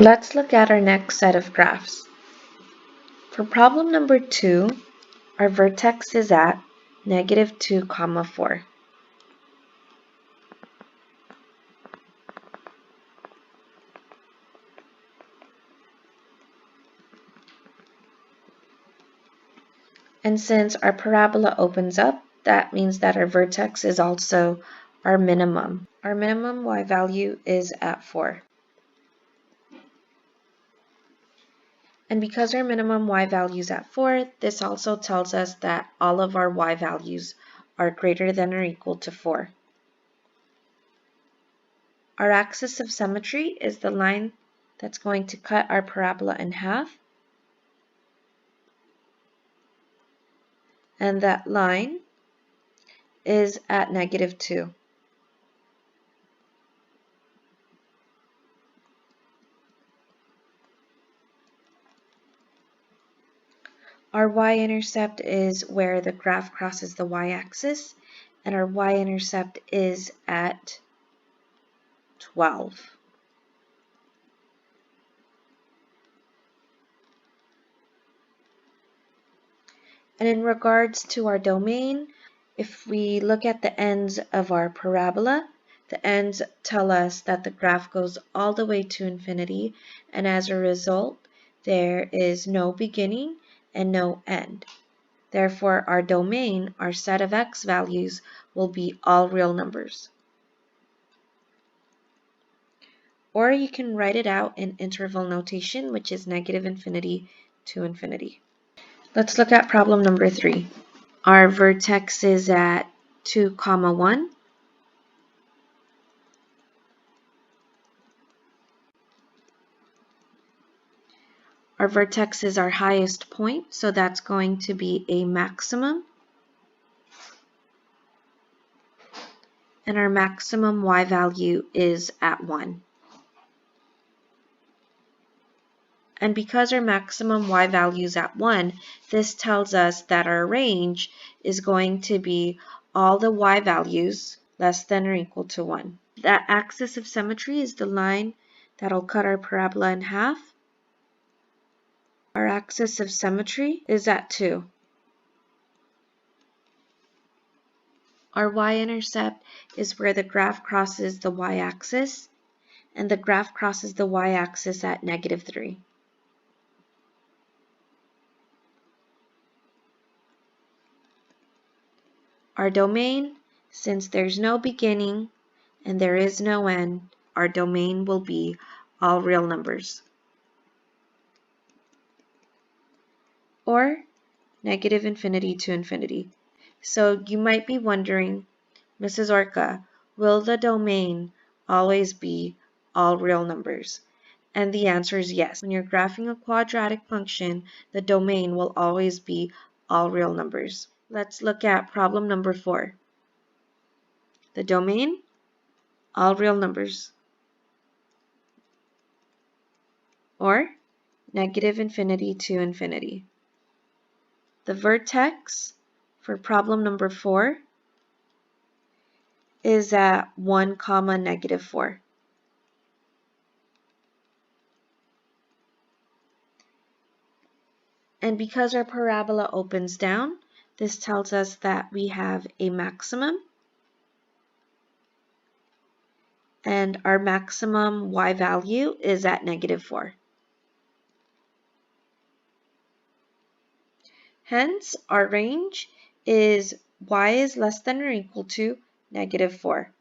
Let's look at our next set of graphs. For problem number 2, our vertex is at -2, 4. And since our parabola opens up, that means that our vertex is also our minimum. Our minimum y value is at 4. And because our minimum y value is at 4, this also tells us that all of our y values are greater than or equal to 4. Our axis of symmetry is the line that's going to cut our parabola in half. And that line is at -2. Our y-intercept is where the graph crosses the y-axis, and our y-intercept is at 12. And in regards to our domain, if we look at the ends of our parabola, the ends tell us that the graph goes all the way to infinity, and as a result, there is no beginning and no end. Therefore, our domain, our set of x values, will be all real numbers. Or you can write it out in interval notation, which is -infinity to infinity. Let's look at problem number 3. Our vertex is at 2, 1. Our vertex is our highest point, so that's going to be a maximum. And our maximum y value is at 1. And because our maximum y value is at 1, this tells us that our range is going to be all the y values less than or equal to 1. That axis of symmetry is the line that'll cut our parabola in half. Our axis of symmetry is at 2. Our y-intercept is where the graph crosses the y-axis, and the graph crosses the y-axis at -3. Our domain, since there's no beginning and there is no end, our domain will be all real numbers. Or -infinity to infinity. So you might be wondering, Mrs. Orca, will the domain always be all real numbers? And the answer is yes. When you're graphing a quadratic function, the domain will always be all real numbers. Let's look at problem number 4. The domain, all real numbers. Or -infinity to infinity. The vertex for problem number 4 is at 1, -4. And because our parabola opens down, this tells us that we have a maximum, and our maximum y value is at -4. Hence, our range is y is less than or equal to -4.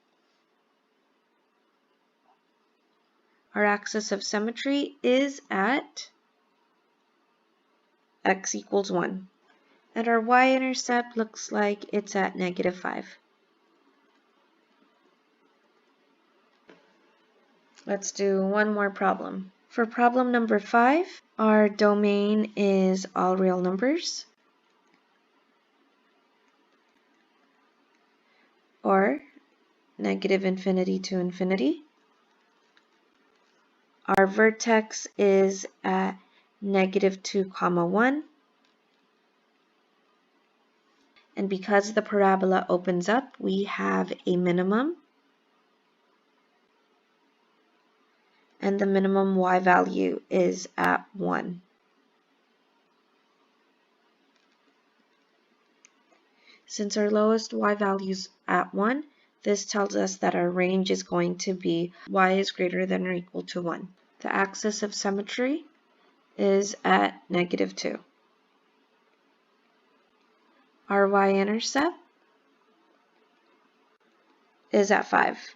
Our axis of symmetry is at x equals 1. And our y-intercept looks like it's at -5. Let's do one more problem. For problem number 5, our domain is all real numbers, or -infinity to infinity. Our vertex is at -2, 1. And because the parabola opens up, we have a minimum. and the minimum y value is at 1. Since our lowest y value is at 1, this tells us that our range is going to be y is greater than or equal to 1. The axis of symmetry is at -2. Our y-intercept is at 5.